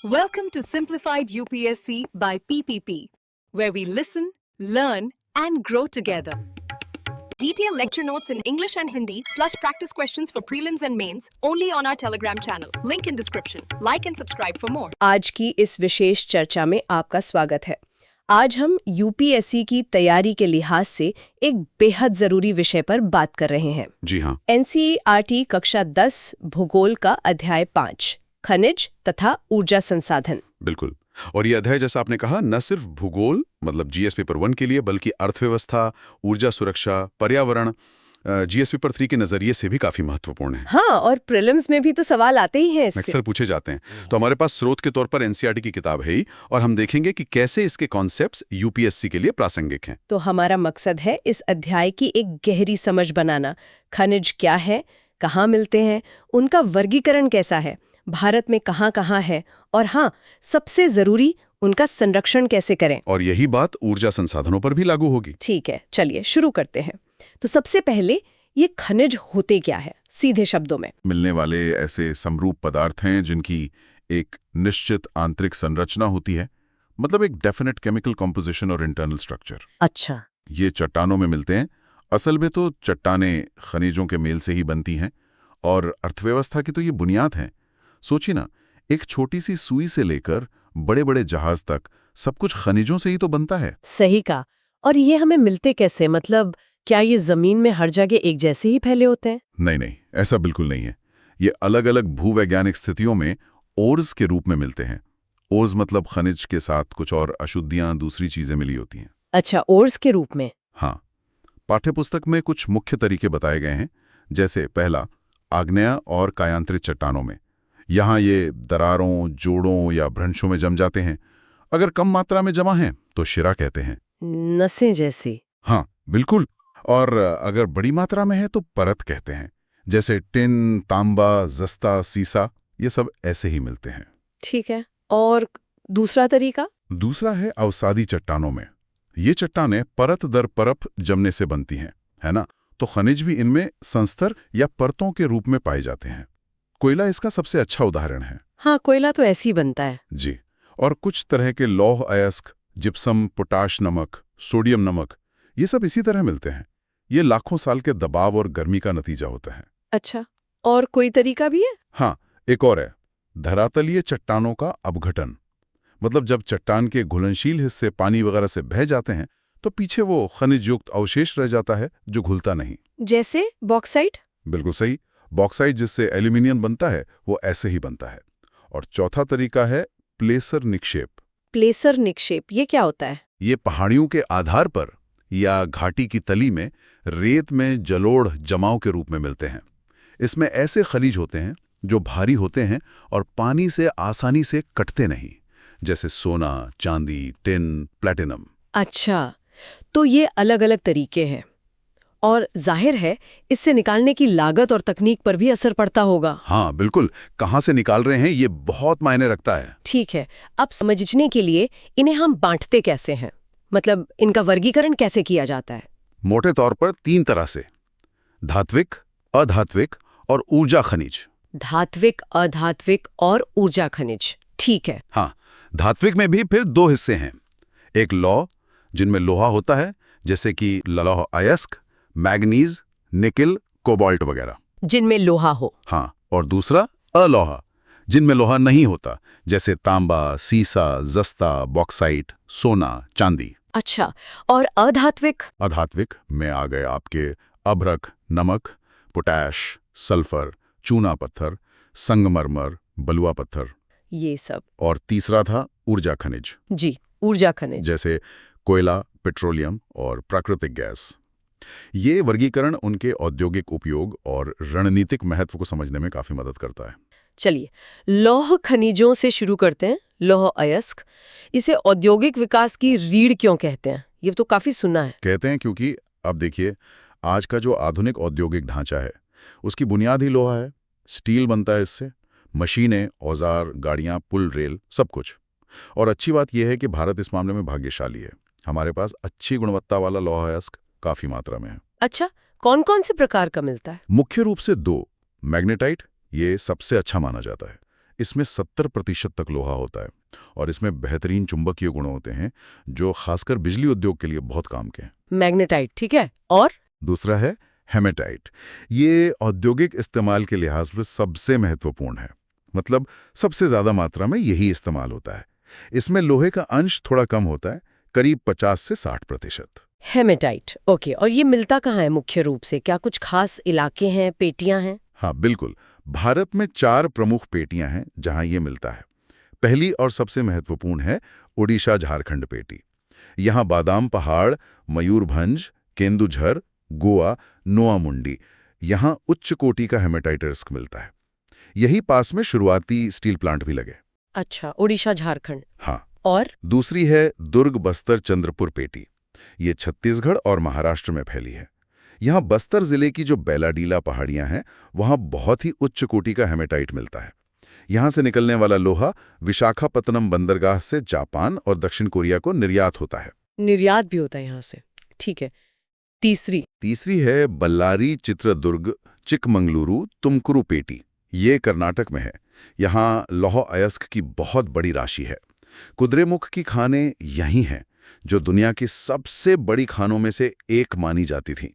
Welcome to Simplified UPSC by PPP, where we listen, learn, and grow together. Detailed lecture notes in English and Hindi, plus practice questions for prelims and mains, only on our Telegram channel. Link in description. Like and subscribe for more. आज की इस विशेष चर्चा में आपका स्वागत है। आज हम यूपीएससी की तैयारी के लिहाज से एक बेहद जरूरी विषय पर बात कर रहे हैं। जी हाँ। एनसीईआरटी कक्षा 10 भूगोल का अध्याय 5 खनिज तथा ऊर्जा संसाधन। बिल्कुल। और ये अध्याय जैसा आपने कहा न सिर्फ भूगोल मतलब जीएस पेपर 1 के लिए बल्कि अर्थव्यवस्था, ऊर्जा सुरक्षा, पर्यावरण जीएस पेपर 3 के नजरिए से भी काफी महत्वपूर्ण है। हाँ, और प्रीलिम्स में भी तो सवाल आते ही हैं इससे। अक्सर पूछे जाते हैं। तो हमारे पास स्रोत के तौर पर एनसीईआरटी की किताब है ही, और हम देखेंगे कि कैसे इसके कॉन्सेप्ट्स यूपीएससी के लिए प्रासंगिक हैं। तो हमारा मकसद है इस अध्याय की एक गहरी समझ बनाना। खनिज क्या है, कहाँ मिलते हैं, उनका वर्गीकरण कैसा है, भारत में कहाँ है, और हाँ, सबसे जरूरी उनका संरक्षण कैसे करें। और यही बात ऊर्जा संसाधनों पर भी लागू होगी। ठीक है, चलिए शुरू करते हैं। तो सबसे पहले ये खनिज होते क्या है, सीधे शब्दों में। मिलने वाले ऐसे समरूप पदार्थ हैं जिनकी एक निश्चित आंतरिक संरचना होती है, मतलब एक डेफिनेट केमिकल कॉम्पोजिशन और इंटरनल स्ट्रक्चर। अच्छा। ये चट्टानों में मिलते हैं। असल में तो चट्टानें खनिजों के मेल से ही बनती हैं, और अर्थव्यवस्था की तो ये बुनियाद हैं। सोचिए ना, एक छोटी सी सुई से लेकर बड़े बड़े जहाज तक सब कुछ खनिजों से ही तो बनता है। सही कहा। और ये हमें मिलते कैसे, मतलब क्या ये जमीन में हर जगह एक जैसे ही फैले होते हैं? नहीं, ऐसा बिल्कुल नहीं है। ये अलग अलग भूवैज्ञानिक स्थितियों में ओर्स के रूप में मिलते हैं। ओर्स मतलब खनिज के साथ कुछ और अशुद्धियां, दूसरी चीजें मिली होती हैं। अच्छा, ओर्स के रूप में। हाँ, पाठ्यपुस्तक में कुछ मुख्य तरीके बताए गए हैं। जैसे पहला, आग्नेय और कायांतरित चट्टानों में यहाँ ये दरारों, जोड़ों या भ्रंशों में जम जाते हैं। अगर कम मात्रा में जमा हैं तो शिरा कहते हैं, नसें जैसी। हाँ बिल्कुल। और अगर बड़ी मात्रा में है तो परत कहते हैं, जैसे टिन, तांबा, जस्ता, सीसा, ये सब ऐसे ही मिलते हैं। ठीक है। और दूसरा तरीका? दूसरा है अवसादी चट्टानों में। ये चट्टानें परत दर परत जमने से बनती हैं, है ना? तो खनिज भी इनमें संस्तर या परतों के रूप में पाए जाते हैं। कोयला इसका सबसे अच्छा उदाहरण है। हाँ, कोयला तो ऐसे ही बनता है। जी। और कुछ तरह के लौह अयस्क, जिप्सम, पोटाश नमक, सोडियम नमक, ये सब इसी तरह मिलते हैं। ये लाखों साल के दबाव और गर्मी का नतीजा होता है। अच्छा, और कोई तरीका भी है? हाँ, एक और है, धरातलीय चट्टानों का अपघटन। मतलब जब चट्टान के घुलनशील हिस्से पानी वगैरह से बह जाते हैं तो पीछे वो खनिज युक्त अवशेष रह जाता है जो घुलता नहीं। जैसे बॉक्साइट? बिल्कुल सही। बॉक्साइट जिससे एल्यूमिनियम बनता है वो ऐसे ही बनता है। और चौथा तरीका है प्लेसर निक्षेप। प्लेसर निक्षेप, ये क्या होता है? ये पहाड़ियों के आधार पर या घाटी की तली में रेत में जलोढ़ जमाव के रूप में मिलते हैं। इसमें ऐसे खनिज होते हैं जो भारी होते हैं और पानी से आसानी से कटते नहीं, जैसे सोना, चांदी, टिन, प्लैटिनम। अच्छा, तो ये अलग अलग तरीके हैं, और जाहिर है इससे निकालने की लागत और तकनीक पर भी असर पड़ता होगा। हाँ बिल्कुल, कहाँ से निकाल रहे हैं ये बहुत मायने रखता है। ठीक है, अब समझने के लिए इन्हें हम बांटते कैसे हैं, मतलब इनका वर्गीकरण कैसे किया जाता है? मोटे तौर पर 3 तरह से, धात्विक, अधात्विक और ऊर्जा खनिज। धात्विक, अधात्विक और ऊर्जा खनिज, ठीक है। हाँ, धात्विक में भी फिर 2 हिस्से हैं। एक लौह, जिनमें लोहा होता है, जैसे कि लौह अयस्क, मैग्नीज, निकिल, कोबाल्ट वगैरह, जिनमें लोहा हो। हाँ, और दूसरा अलोहा, जिनमें लोहा नहीं होता, जैसे तांबा, सीसा, जस्ता, बॉक्साइट, सोना, चांदी। अच्छा, और अधात्विक? अधात्विक में आ गए आपके अभ्रक, नमक, पोटैश, सल्फर, चूना पत्थर, संगमरमर, बलुआ पत्थर, ये सब। और तीसरा था ऊर्जा खनिज। जी, ऊर्जा खनिज, जैसे कोयला, पेट्रोलियम और प्राकृतिक गैस। ये वर्गीकरण उनके औद्योगिक उपयोग और रणनीतिक महत्व को समझने में काफी मदद करता है। चलिए लौह खनिजों से शुरू करते हैं। लौह अयस्क, इसे औद्योगिक विकास की रीढ़ क्यों कहते हैं? ये तो काफी सुना है। कहते हैं क्योंकि अब देखिए, आज का जो आधुनिक औद्योगिक ढांचा है उसकी बुनियाद ही लोहा है। स्टील बनता है इससे, मशीनें, औजार, गाड़ियां, पुल, रेल, सब कुछ। और अच्छी बात यह है कि भारत इस मामले में भाग्यशाली है। हमारे पास अच्छी गुणवत्ता वाला लौह अयस्क काफी मात्रा में है। अच्छा, कौन कौन से प्रकार का मिलता है? मुख्य रूप से 2, मैग्नेटाइट, ये सबसे अच्छा माना जाता है। इसमें 70% तक लोहा होता है और इसमें बेहतरीन चुंबकीय गुण होते हैं जो खासकर बिजली उद्योग के लिए बहुत काम के हैं। मैग्नेटाइट, ठीक है। और दूसरा है हेमेटाइट। ये औद्योगिक इस्तेमाल के लिहाज से सबसे महत्वपूर्ण है, मतलब सबसे ज्यादा मात्रा में यही इस्तेमाल होता है। इसमें लोहे का अंश थोड़ा कम होता है, करीब 50 से 60%। Haematite, okay. और ये मिलता कहाँ है मुख्य रूप से? क्या कुछ खास इलाके हैं, पेटियां हैं? हाँ बिल्कुल, भारत में 4 प्रमुख पेटियां हैं जहां ये मिलता है। पहली और सबसे महत्वपूर्ण है ओडिशा झारखंड पेटी। यहाँ बादाम पहाड़, मयूरभंज, केंदुझर, गोवा, नोआमुंडी, यहाँ उच्च कोटि का हेमेटाइट मिलता है। यही पास में शुरुआती स्टील प्लांट भी लगे। अच्छा, ओडिशा झारखंड। हाँ। और दूसरी है दुर्ग बस्तर चंद्रपुर पेटी। ये छत्तीसगढ़ और महाराष्ट्र में फैली है। यहाँ बस्तर जिले की जो बैलाडीला पहाड़ियां हैं वहाँ बहुत ही उच्च कोटि का हेमेटाइट मिलता है। यहाँ से निकलने वाला लोहा विशाखापत्तनम बंदरगाह से जापान और दक्षिण कोरिया को निर्यात होता है। निर्यात भी होता है यहाँ से, ठीक है। तीसरी है बल्लारी चित्रदुर्ग चिकमंगलुरु तुमकुरु पेटी। ये कर्नाटक में है। यहाँ लौह अयस्क की बहुत बड़ी राशि है। कुद्रेमुख की खानें यही हैं, जो दुनिया की सबसे बड़ी खानों में से एक मानी जाती थी।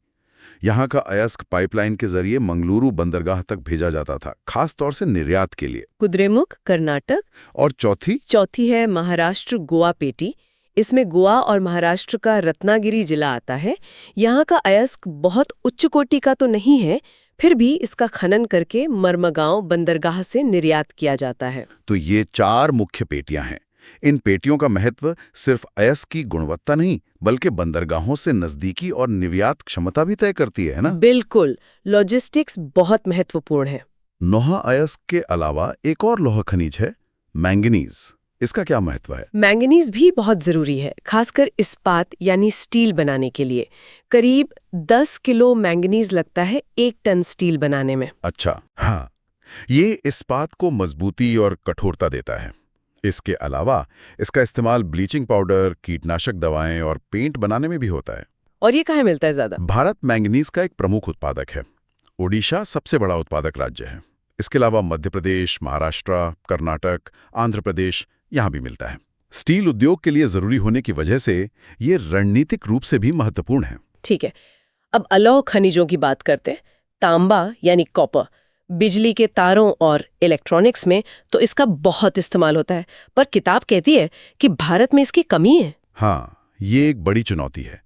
यहाँ का अयस्क पाइपलाइन के जरिए मंगलुरु बंदरगाह तक भेजा जाता था, खास तौर से निर्यात के लिए। कुद्रेमुख कर्नाटक। और चौथी है महाराष्ट्र गोवा पेटी। इसमें गोवा और महाराष्ट्र का रत्नागिरी जिला आता है। यहाँ का अयस्क बहुत उच्च कोटि का तो नहीं है, फिर भी इसका खनन करके मर्मगांव बंदरगाह से निर्यात किया जाता है। तो ये 4 मुख्य पेटियां हैं। इन पेटियों का महत्व सिर्फ अयस्क की गुणवत्ता नहीं, बल्कि बंदरगाहों से नजदीकी और निर्यात क्षमता भी तय करती है ना? बिल्कुल, लॉजिस्टिक्स बहुत महत्वपूर्ण है। नौहा अयस्क के अलावा एक और लौह खनिज है मैंगनीज। इसका क्या महत्व है? मैंगनीज भी बहुत जरूरी है, खासकर इस्पात यानी स्टील बनाने के लिए। करीब 10 किलो मैंगनीज लगता है 1 टन स्टील बनाने में। अच्छा, हाँ, ये इस्पात को मजबूती और कठोरता देता है। इसके अलावा इसका इस्तेमाल ब्लीचिंग पाउडर, कीटनाशक दवाएं और पेंट बनाने में भी होता है। और ये कहाँ मिलता है ज्यादा? भारत मैंगनीज का एक प्रमुख उत्पादक है। ओडिशा सबसे बड़ा उत्पादक राज्य है। इसके अलावा मध्य प्रदेश, महाराष्ट्र, कर्नाटक, आंध्र प्रदेश यहाँ भी मिलता है। स्टील उद्योग के लिए जरूरी होने की वजह से ये रणनीतिक रूप से भी महत्वपूर्ण है। ठीक है, अब अलौह खनिजों की बात करते हैं। तांबा यानी कॉपर, बिजली के तारों और इलेक्ट्रॉनिक्स में तो इसका बहुत इस्तेमाल होता है, पर किताब कहती है कि भारत में इसकी कमी है। हाँ, ये एक बड़ी चुनौती है।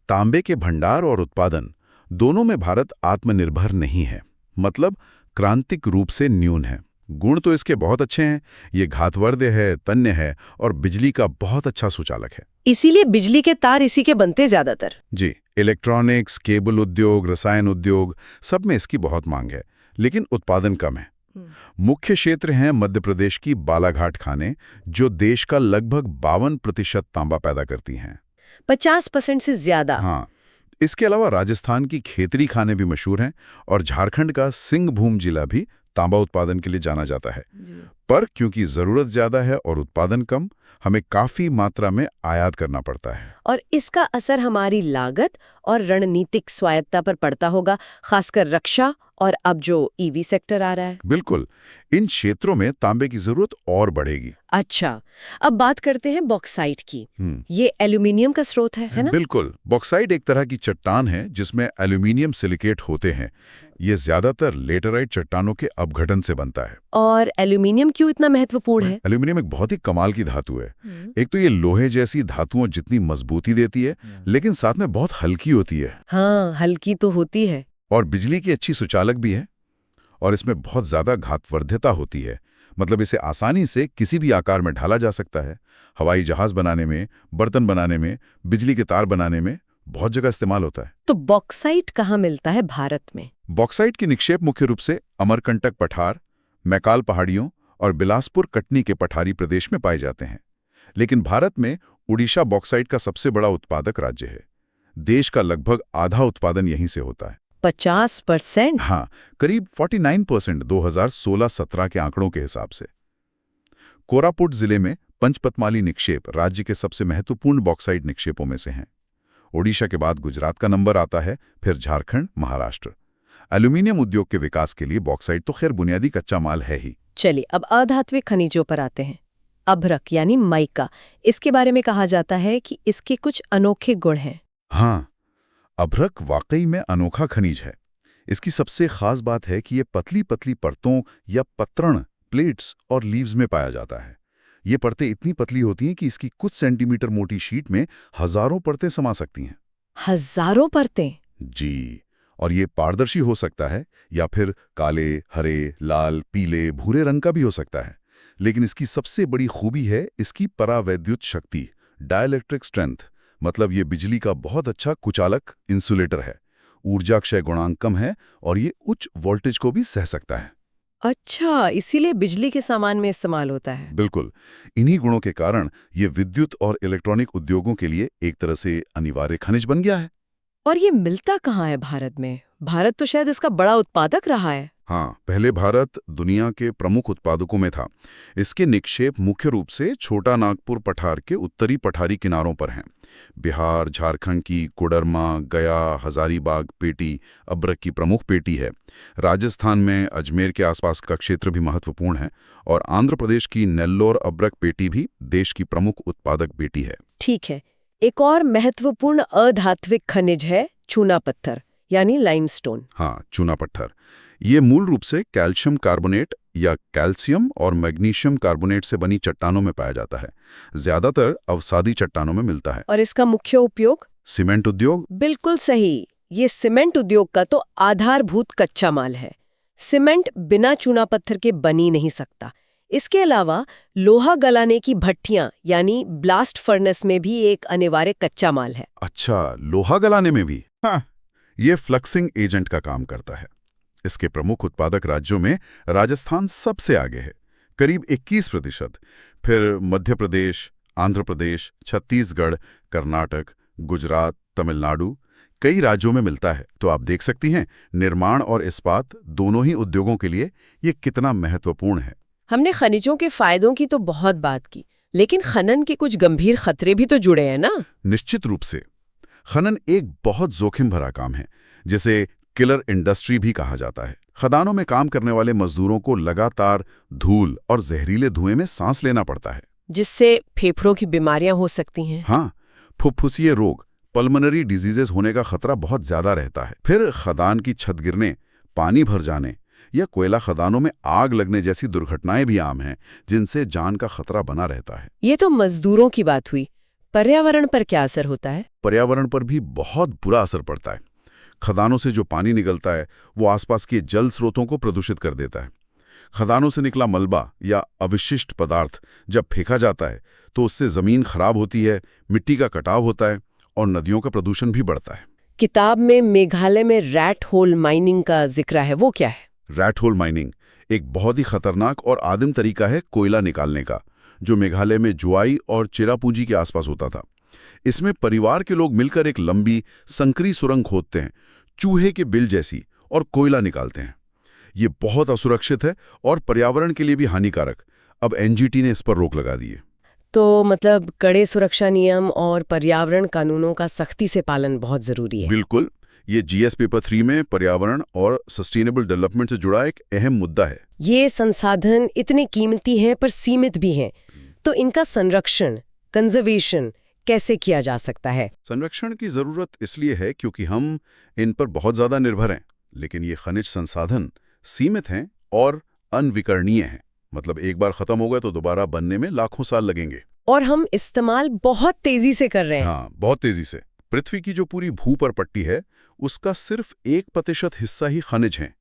तांबे के भंडार और उत्पादन दोनों में भारत आत्मनिर्भर नहीं है, मतलब क्रांतिक रूप से न्यून है। गुण तो इसके बहुत अच्छे हैं, ये घातवर्ध्य है, तन्य है और बिजली का बहुत अच्छा सुचालक है। इसीलिए बिजली के तार इसी के बनते ज्यादातर। जी, इलेक्ट्रॉनिक्स, केबल उद्योग, रसायन उद्योग, सब में इसकी बहुत मांग है, लेकिन उत्पादन कम है। मुख्य क्षेत्र हैं मध्य प्रदेश की बालाघाट खानें, जो देश का लगभग 52% तांबा पैदा करती हैं। 50% से ज्यादा। हाँ, इसके अलावा राजस्थान की खेतरी खानें भी मशहूर हैं और झारखंड का सिंहभूम जिला भी तांबा उत्पादन के लिए जाना जाता है। पर क्योंकि जरूरत ज्यादा है और उत्पादन कम, हमें काफी मात्रा में आयात करना पड़ता है। और इसका असर हमारी लागत और रणनीतिक स्वायत्ता पर पड़ता होगा, खासकर रक्षा और अब जो ईवी सेक्टर आ रहा है। बिल्कुल, इन क्षेत्रों में तांबे की जरूरत और बढ़ेगी। अच्छा, अब बात करते हैं बॉक्साइट की। ये एल्यूमिनियम का स्रोत है ना? बिल्कुल, बॉक्साइट एक तरह की चट्टान है जिसमें एल्यूमिनियम सिलिकेट होते हैं। ये ज्यादातर लेटराइट चट्टानों के अपघटन से बनता है। और एल्यूमिनियम क्यों इतना महत्वपूर्ण है? एल्यूमिनियम एक बहुत ही कमाल की धातु है। एक तो ये लोहे जैसी धातुओं जितनी मजबूती देती है, लेकिन साथ में बहुत हल्की होती है। हाँ, हल्की तो होती है। और बिजली की अच्छी सुचालक भी है। और इसमें बहुत ज्यादा घातवर्ध्यता होती है, मतलब इसे आसानी से किसी भी आकार में ढाला जा सकता है। हवाई जहाज बनाने में, बर्तन बनाने में, बिजली के तार बनाने में बहुत जगह इस्तेमाल होता है। तो बॉक्साइट कहाँ मिलता है भारत में? बॉक्साइट की निक्षेप मुख्य रूप से अमरकंटक पठार, मैकाल पहाड़ियों और बिलासपुर कटनी के पठारी प्रदेश में पाए जाते हैं। लेकिन भारत में उड़ीसा बॉक्साइट का सबसे बड़ा उत्पादक राज्य है। देश का लगभग आधा उत्पादन यहीं से होता है। 50%? हाँ, करीब 49% 2016-17 के आंकड़ों के हिसाब से। कोरापुट जिले में पंचपतमाली निक्षेप राज्य के सबसे महत्वपूर्ण बॉक्साइट निक्षेपों में से हैं। ओडिशा के बाद गुजरात का नंबर आता है, फिर झारखंड, महाराष्ट्र। एल्यूमिनियम उद्योग के विकास के लिए बॉक्साइट तो खैर बुनियादी कच्चा माल है ही। चलिए अब अधात्विक खनिजों पर आते हैं। अभ्रक यानी माइका, इसके बारे में कहा जाता है कि इसके कुछ अनोखे गुण हैं। हाँ, अभ्रक वाकई में अनोखा खनिज है। इसकी सबसे खास बात है कि ये पतली पतली परतों या पत्रण, प्लेट्स और लीव्स में पाया जाता है। ये परतें इतनी पतली होती हैं कि इसकी कुछ सेंटीमीटर मोटी शीट में हजारों परतें समा सकती हैं। हजारों परतें? जी, और ये पारदर्शी हो सकता है या फिर काले, हरे, लाल, पीले, भूरे रंग का भी हो सकता है। लेकिन इसकी सबसे बड़ी खूबी है इसकी परावैद्युत शक्ति, डाइलेक्ट्रिक स्ट्रेंथ। मतलब ये बिजली का बहुत अच्छा कुचालक, इंसुलेटर है। ऊर्जा क्षय गुणांक कम है और ये उच्च वोल्टेज को भी सह सकता है। अच्छा, इसीलिए बिजली के सामान में इस्तेमाल होता है। बिल्कुल, इन्हीं गुणों के कारण ये विद्युत और इलेक्ट्रॉनिक उद्योगों के लिए एक तरह से अनिवार्य खनिज बन गया है। और ये मिलता कहाँ है भारत में? भारत तो शायद इसका बड़ा उत्पादक रहा है। हाँ, पहले भारत दुनिया के प्रमुख उत्पादकों में था। इसके निक्षेप मुख्य रूप से छोटा नागपुर पठार के उत्तरी पठारी किनारों पर हैं। बिहार, झारखंड की कोडरमा, गया, हजारीबाग पेटी अभ्रक की प्रमुख पेटी है। राजस्थान में अजमेर के आसपास का क्षेत्र भी महत्वपूर्ण है और आंध्र प्रदेश की नेल्लोर अभ्रक पेटी भी देश की प्रमुख उत्पादक पेटी है। ठीक है, एक और महत्वपूर्ण अधात्विक खनिज है चूना पत्थर यानी लाइमस्टोन। हाँ, चूना पत्थर। ये मूल रूप से कैल्शियम कार्बोनेट या कैल्शियम और मैग्नीशियम कार्बोनेट से बनी चट्टानों में पाया जाता है। ज्यादातर अवसादी चट्टानों में मिलता है। और इसका मुख्य उपयोग? सीमेंट उद्योग। बिल्कुल सही, ये सीमेंट उद्योग का तो आधारभूत कच्चा माल है। सीमेंट बिना चूना पत्थर के बन ही नहीं सकता। इसके अलावा लोहा गलाने की भट्टियां यानी ब्लास्ट फर्नेस में भी एक अनिवार्य कच्चा माल है। अच्छा, लोहा गलाने में भी? हाँ, ये फ्लक्सिंग एजेंट का काम करता है। इसके प्रमुख उत्पादक राज्यों में राजस्थान सबसे आगे है, करीब 21%। फिर मध्य प्रदेश, आंध्र प्रदेश, छत्तीसगढ़, कर्नाटक, गुजरात, तमिलनाडु कई राज्यों में मिलता है। तो आप देख सकती हैं, निर्माण और इस्पात दोनों ही उद्योगों के लिए ये कितना महत्वपूर्ण है। हमने खनिजों के फायदों की तो बहुत बात की, लेकिन खनन के कुछ गंभीर खतरे भी तो जुड़े हैं ना? निश्चित रूप से। खनन एक बहुत जोखिम भरा काम है, जिसे किलर इंडस्ट्री भी कहा जाता है। खदानों में काम करने वाले मजदूरों को लगातार धूल और जहरीले धुएं में सांस लेना पड़ता है, जिससे फेफड़ों की बीमारियां हो सकती हैं। हाँ, फुफ्फुसीय रोग, पल्मोनरी डिजीजेस होने का खतरा बहुत ज्यादा रहता है। फिर खदान की छत गिरने, पानी भर जाने या कोयला खदानों में आग लगने जैसी दुर्घटनाएं भी आम हैं, जिनसे जान का खतरा बना रहता है। ये तो मजदूरों की बात हुई। पर्यावरण पर क्या असर होता है? पर्यावरण पर भी बहुत बुरा असर पड़ता है। खदानों से जो पानी निकलता है वो आसपास के जल स्रोतों को प्रदूषित कर देता है। खदानों से निकला मलबा या अवशिष्ट पदार्थ जब फेंका जाता है तो उससे जमीन खराब होती है, मिट्टी का कटाव होता है और नदियों का प्रदूषण भी बढ़ता है। किताब में मेघालय में रैट होल माइनिंग का जिक्र है, वो क्या है? रैट होल माइनिंग एक बहुत ही खतरनाक और आदिम तरीका है कोयला निकालने का, जो मेघालय में जुआई और चिरापूंजी के आसपास होता था। इसमें परिवार के लोग मिलकर एक लंबी संकरी सुरंग खोदते हैं, चूहे के बिल जैसी, और कोयला निकालते हैं। ये बहुत असुरक्षित है और पर्यावरण के लिए भी हानिकारक। अब एनजीटी ने इस पर रोक लगा दी है। तो मतलब कड़े सुरक्षा नियम और पर्यावरण कानूनों का सख्ती से पालन बहुत जरूरी है। बिल्कुल, ये जीएस पेपर 3 में पर्यावरण और सस्टेनेबल डेवलपमेंट से जुड़ा एक अहम मुद्दा है। ये संसाधन इतने कीमती हैं पर सीमित भी हैं, तो इनका संरक्षण, कंजर्वेशन कैसे किया जा सकता है? संरक्षण की जरूरत इसलिए है क्योंकि हम इन पर बहुत ज्यादा निर्भर हैं, लेकिन ये खनिज संसाधन सीमित हैं और अनविकरणीय हैं। मतलब एक बार खत्म हो गए तो दोबारा बनने में लाखों साल लगेंगे। और हम इस्तेमाल बहुत तेजी से कर रहे हैं। हाँ, बहुत तेजी से। पृथ्वी की जो पूरी भूपर पट्टी है उसका सिर्फ 1% हिस्सा ही खनिज है।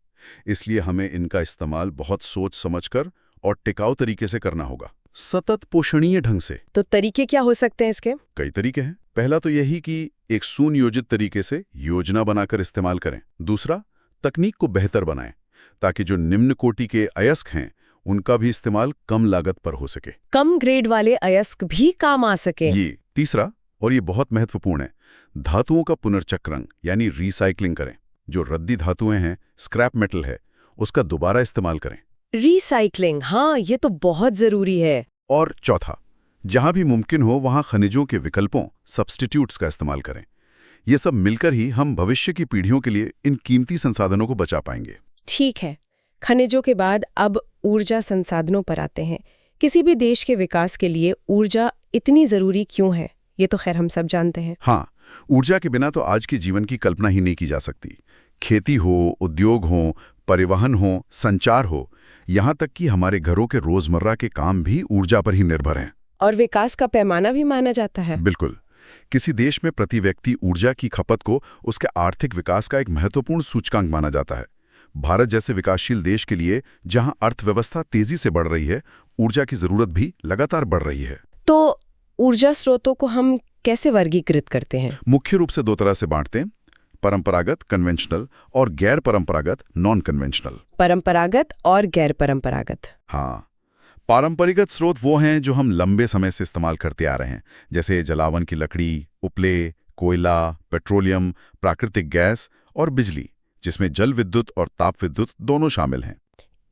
इसलिए हमें इनका इस्तेमाल बहुत सोच समझकर और टिकाऊ तरीके से करना होगा, सतत पोषणीय ढंग से। तो तरीके क्या हो सकते हैं इसके? कई तरीके हैं। पहला तो यही कि एक सुनियोजित तरीके से योजना बनाकर इस्तेमाल करें। दूसरा, तकनीक को बेहतर बनाएं ताकि जो निम्न कोटि के अयस्क हैं उनका भी इस्तेमाल कम लागत पर हो सके, कम ग्रेड वाले अयस्क भी काम आ सके। ये तीसरा, और ये बहुत महत्वपूर्ण है, धातुओं का पुनर्चक्रण यानी रिसाइकलिंग करें। जो रद्दी धातुएं हैं, स्क्रैप मेटल है, उसका दोबारा इस्तेमाल करें। रिसाइकलिंग, हाँ, ये तो बहुत जरूरी है। और चौथा, जहां भी मुमकिन हो वहां खनिजों के विकल्पों, सब्स्टिट्यूट्स का इस्तेमाल करें। ये सब मिलकर ही हम भविष्य की पीढ़ियों के लिए इन कीमती संसाधनों को बचा पाएंगे। ठीक है, खनिजों के बाद अब ऊर्जा संसाधनों पर आते हैं। किसी भी देश के विकास के लिए ऊर्जा इतनी जरूरी क्यों है, ये तो खैर हम सब जानते हैं। हाँ, ऊर्जा के बिना तो आज के जीवन की कल्पना ही नहीं की जा सकती। खेती हो, उद्योग हो, परिवहन हो, संचार हो, यहाँ तक कि हमारे घरों के रोजमर्रा के काम भी ऊर्जा पर ही निर्भर हैं। और विकास का पैमाना भी माना जाता है। बिल्कुल। किसी देश में प्रति व्यक्ति ऊर्जा की खपत को उसके आर्थिक विकास का एक महत्वपूर्ण सूचकांक माना जाता है। भारत जैसे विकासशील देश के लिए, जहां अर्थव्यवस्था तेजी से बढ़ रही है, ऊर्जा की जरूरत भी लगातार बढ़ रही है। तो ऊर्जा स्रोतों को हम कैसे वर्गीकृत करते हैं? मुख्य रूप से दो तरह से बांटते हैं, परंपरागत कन्वेंशनल और गैर परंपरागत नॉन कन्वेंशनल। परंपरागत और गैर परंपरागत। हाँ, पारंपरिक स्रोत वो हैं जो हम लंबे समय से इस्तेमाल करते आ रहे हैं, जैसे जलावन की लकड़ी, उपले, कोयला, पेट्रोलियम, प्राकृतिक गैस और बिजली, जिसमें जल विद्युत और ताप विद्युत दोनों शामिल हैं।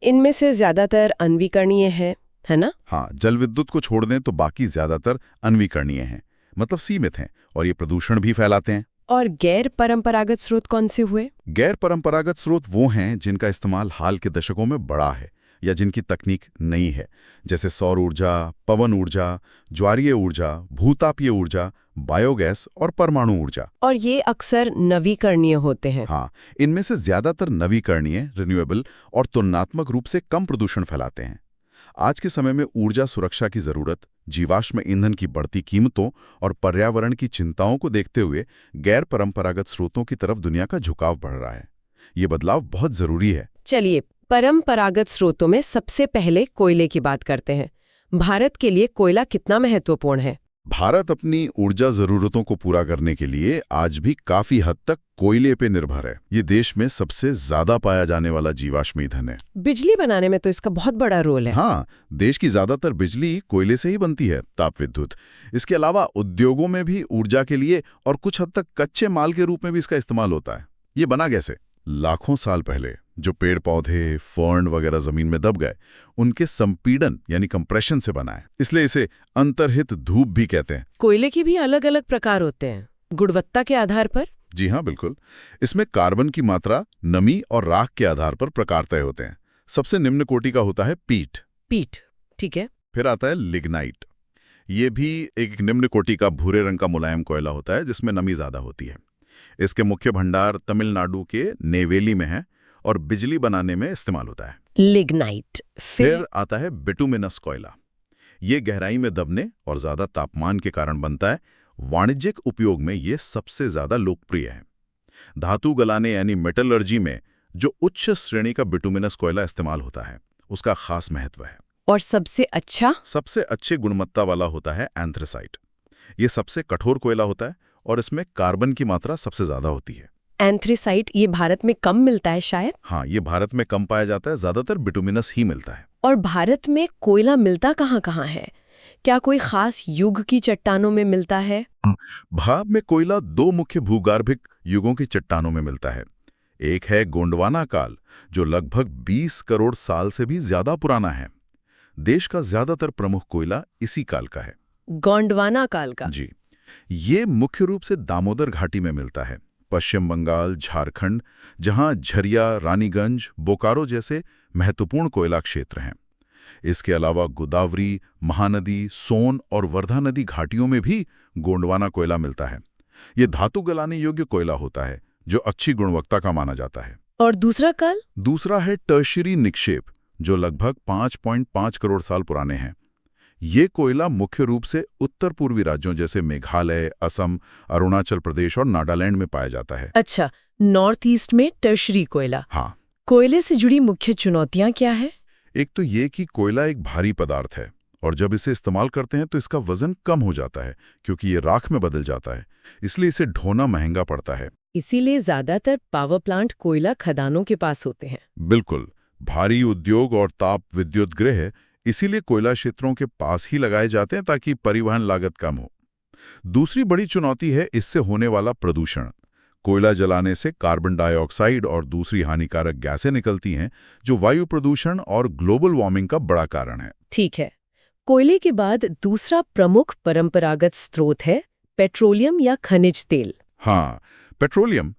इनमें से ज्यादातर अनवीकरणीय है ना? हाँ, जल विद्युत को छोड़ दें तो बाकी ज्यादातर अनवीकरणीय हैं, मतलब सीमित हैं, और ये प्रदूषण भी फैलाते हैं। और गैर परंपरागत स्रोत कौन से हुए? गैर परंपरागत स्रोत वो हैं जिनका इस्तेमाल हाल के दशकों में बढ़ा है या जिनकी तकनीक नई है, जैसे सौर ऊर्जा, पवन ऊर्जा, ज्वारीय ऊर्जा, भूतापीय ऊर्जा, बायोगैस और परमाणु ऊर्जा। और ये अक्सर नवीकरणीय होते हैं। हाँ, इनमें से ज्यादातर नवीकरणीय, रिन्यूएबल और तुलनात्मक रूप से कम प्रदूषण फैलाते हैं। आज के समय में ऊर्जा सुरक्षा की जरूरत, जीवाश्म ईंधन की बढ़ती कीमतों और पर्यावरण की चिंताओं को देखते हुए गैर परंपरागत स्रोतों की तरफ दुनिया का झुकाव बढ़ रहा है। ये बदलाव बहुत जरूरी है। चलिए, परंपरागत स्रोतों में सबसे पहले कोयले की बात करते हैं। भारत के लिए कोयला कितना महत्वपूर्ण है? भारत अपनी ऊर्जा जरूरतों को पूरा करने के लिए आज भी काफी हद तक कोयले पे निर्भर है। ये देश में सबसे ज्यादा पाया जाने वाला जीवाश्म ईंधन है। बिजली बनाने में तो इसका बहुत बड़ा रोल है। हाँ, देश की ज्यादातर बिजली कोयले से ही बनती है, ताप विद्युत। इसके अलावा उद्योगों में भी ऊर्जा के लिए और कुछ हद तक कच्चे माल के रूप में भी इसका इस्तेमाल होता है। ये बना कैसे? लाखों साल पहले जो पेड़ पौधे, फर्न वगैरह जमीन में दब गए, उनके संपीड़न यानी कंप्रेशन से बना है। इसलिए इसे अंतर्हित धूप भी कहते हैं। कोयले के भी अलग अलग प्रकार होते हैं, गुणवत्ता के आधार पर? जी हाँ, बिल्कुल। इसमें कार्बन की मात्रा, नमी और राख के आधार पर प्रकार तय होते हैं। सबसे निम्न कोटि का होता है पीट, ठीक है। फिर आता है लिग्नाइट। ये भी एक निम्न कोटि का भूरे रंग का मुलायम कोयला होता है, जिसमें नमी ज्यादा होती है। इसके मुख्य भंडार तमिलनाडु के नेवेली में है और बिजली बनाने में इस्तेमाल होता है। लिग्नाइट। फिर आता है बिटुमिनस कोयला। ये गहराई में दबने और ज्यादा तापमान के कारण बनता है। वाणिज्यिक उपयोग में ये सबसे ज्यादा लोकप्रिय है। धातु गलाने यानी मेटलर्जी में जो उच्च श्रेणी का बिटुमिनस कोयला इस्तेमाल होता है, उसका खास महत्व है। और सबसे अच्छे गुणवत्ता वाला होता है एंथ्रेसाइट। ये सबसे कठोर कोयला होता है और इसमें कार्बन की मात्रा सबसे ज्यादा होती है। एंथ्रेसाइट ये भारत में कम मिलता है शायद? हाँ, ये भारत में कम पाया जाता है, ज्यादातर बिटुमिनस ही मिलता है। और भारत में कोयला मिलता कहाँ है? क्या कोई खास युग की चट्टानों में मिलता है? भारत में कोयला दो मुख्य भूगर्भिक युगों की चट्टानों में मिलता है। एक है गोंडवाना काल, जो लगभग 20 करोड़ साल से भी ज्यादा पुराना है। देश का ज्यादातर प्रमुख कोयला इसी काल का है। गोंडवाना काल का? जी। ये मुख्य रूप से दामोदर घाटी में मिलता है, पश्चिम बंगाल, झारखंड, जहां झरिया, रानीगंज, बोकारो जैसे महत्वपूर्ण कोयला क्षेत्र हैं। इसके अलावा गोदावरी, महानदी, सोन और वर्धा नदी घाटियों में भी गोंडवाना कोयला मिलता है। ये धातु गलाने योग्य कोयला होता है, जो अच्छी गुणवत्ता का माना जाता है। और दूसरा काल? दूसरा है टर्शियरी निक्षेप, जो लगभग 5.5 करोड़ साल पुराने हैं। ये कोयला मुख्य रूप से उत्तर पूर्वी राज्यों जैसे मेघालय, असम, अरुणाचल प्रदेश और नागालैंड में पाया जाता है। अच्छा, नॉर्थ ईस्ट में टर्शरी कोयला। हाँ। कोयले से जुड़ी मुख्य चुनौतियां क्या है? एक तो ये कि कोयला एक भारी पदार्थ है और जब इसे इस्तेमाल करते हैं तो इसका वजन कम हो जाता है, क्योंकि ये राख में बदल जाता है। इसलिए इसे ढोना महंगा पड़ता है। इसीलिए ज्यादातर पावर प्लांट कोयला खदानों के पास होते हैं। बिल्कुल। भारी उद्योग और ताप विद्युत गृह इसीलिए कोयला क्षेत्रों के पास ही लगाए जाते हैं, ताकि परिवहन लागत कम हो। दूसरी बड़ी चुनौती है इससे होने वाला प्रदूषण। कोयला जलाने से कार्बन डाइऑक्साइड और दूसरी हानिकारक गैसें निकलती हैं, जो वायु प्रदूषण और ग्लोबल वार्मिंग का बड़ा कारण है। ठीक है। कोयले के बाद दूसरा प्रमुख परंपरागत स्रोत है पेट्रोलियम या खनिज तेल। हाँ, पेट्रोलियम।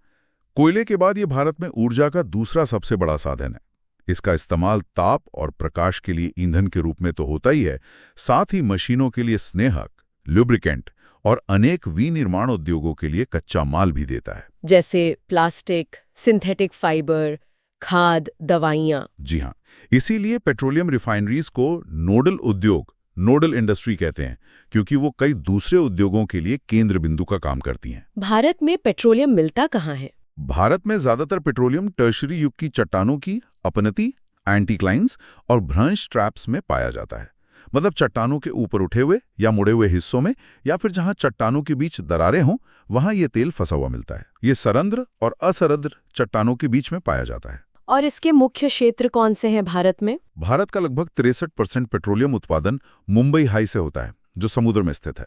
कोयले के बाद ये भारत में ऊर्जा का दूसरा सबसे बड़ा साधन है। इसका इस्तेमाल ताप और प्रकाश के लिए ईंधन के रूप में तो होता ही है, साथ ही मशीनों के लिए स्नेहक, लुब्रिकेंट और अनेक विनिर्माण उद्योगों के लिए कच्चा माल भी देता है। जैसे प्लास्टिक, सिंथेटिक फाइबर, खाद, दवाइयाँ। जी हाँ, इसीलिए पेट्रोलियम रिफाइनरीज को नोडल उद्योग, नोडल इंडस्ट्री कहते हैं, क्योंकि वो कई दूसरे उद्योगों के लिए केंद्र बिंदु का काम करती हैं। भारत में पेट्रोलियम मिलता कहाँ है? भारत में ज्यादातर पेट्रोलियम टर्शरी युग की चट्टानों की अपनति, एंटीक्लाइन्स और भ्रंश ट्रैप्स में पाया जाता है। मतलब चट्टानों के ऊपर उठे हुए या मुड़े हुए हिस्सों में, या फिर जहां चट्टानों के बीच दरारें हों, वहां ये तेल फंसा हुआ मिलता है। ये सरंध्र और असरंध्र चट्टानों के बीच में पाया जाता है। और इसके मुख्य क्षेत्र कौन से हैं भारत में? भारत का लगभग 63% पेट्रोलियम उत्पादन मुंबई हाई से होता है, जो समुद्र में स्थित है।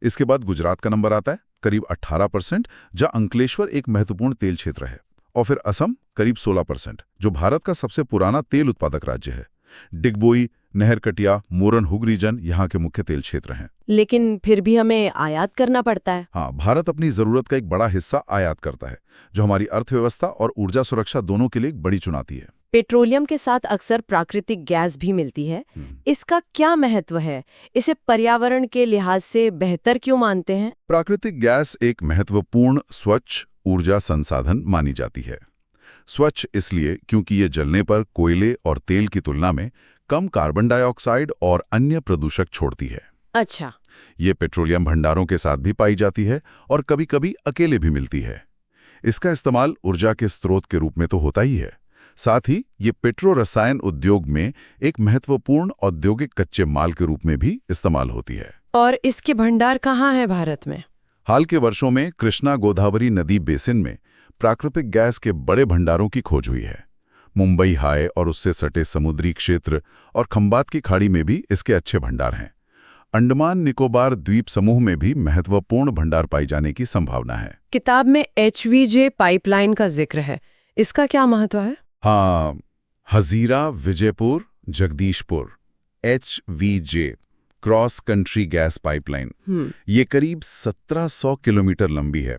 इसके बाद गुजरात का नंबर आता है, करीब 18%, जहां अंकलेश्वर एक महत्वपूर्ण तेल क्षेत्र है। और फिर असम करीब 16%, जो भारत का सबसे पुराना तेल उत्पादक राज्य है। डिगबोई, नहरकटिया, मोरन हुग रीजन यहाँ के मुख्य तेल क्षेत्र हैं। लेकिन फिर भी हमें आयात करना पड़ता है। हाँ, भारत अपनी जरूरत का एक बड़ा हिस्सा आयात करता है, जो हमारी अर्थव्यवस्था और ऊर्जा सुरक्षा दोनों के लिए एक बड़ी चुनौती है। पेट्रोलियम के साथ अक्सर प्राकृतिक गैस भी मिलती है। इसका क्या महत्व है? इसे पर्यावरण के लिहाज से बेहतर क्यों मानते हैं? प्राकृतिक गैस एक महत्वपूर्ण स्वच्छ ऊर्जा संसाधन मानी जाती है। स्वच्छ इसलिए क्योंकि ये जलने पर कोयले और तेल की तुलना में कम कार्बन डाइऑक्साइड और अन्य प्रदूषक छोड़ती है। अच्छा। ये पेट्रोलियम भंडारों के साथ भी पाई जाती है और कभी-कभी अकेले भी मिलती है। इसका इस्तेमाल ऊर्जा के स्रोत के रूप में तो होता ही है, साथ ही ये पेट्रो रसायन उद्योग में एक महत्वपूर्ण औद्योगिक कच्चे माल के रूप में भी इस्तेमाल होती है। और इसके भंडार कहाँ हैं भारत में? हाल के वर्षों में कृष्णा गोदावरी नदी बेसिन में प्राकृतिक गैस के बड़े भंडारों की खोज हुई है। मुंबई हाई और उससे सटे समुद्री क्षेत्र और खंबात की खाड़ी में भी इसके अच्छे भंडार हैं। अंडमान निकोबार द्वीप समूह में भी महत्वपूर्ण भंडार पाई जाने की संभावना है। किताब में HVJ पाइपलाइन का जिक्र है, इसका क्या महत्व है? हाँ, Hazira Vijaypur Jagdishpur HVJ cross country gas pipeline, ये करीब 1700 किलोमीटर लंबी है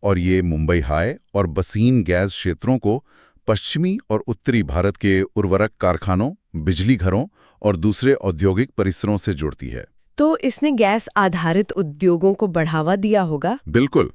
और ये मुंबई हाई और बसीन गैस क्षेत्रों को पश्चिमी और उत्तरी भारत के उर्वरक कारखानों, बिजली घरों और दूसरे औद्योगिक परिसरों से जोड़ती है। तो इसने गैस आधारित उद्योगों को बढ़ावा दिया होगा? बिल्कुल,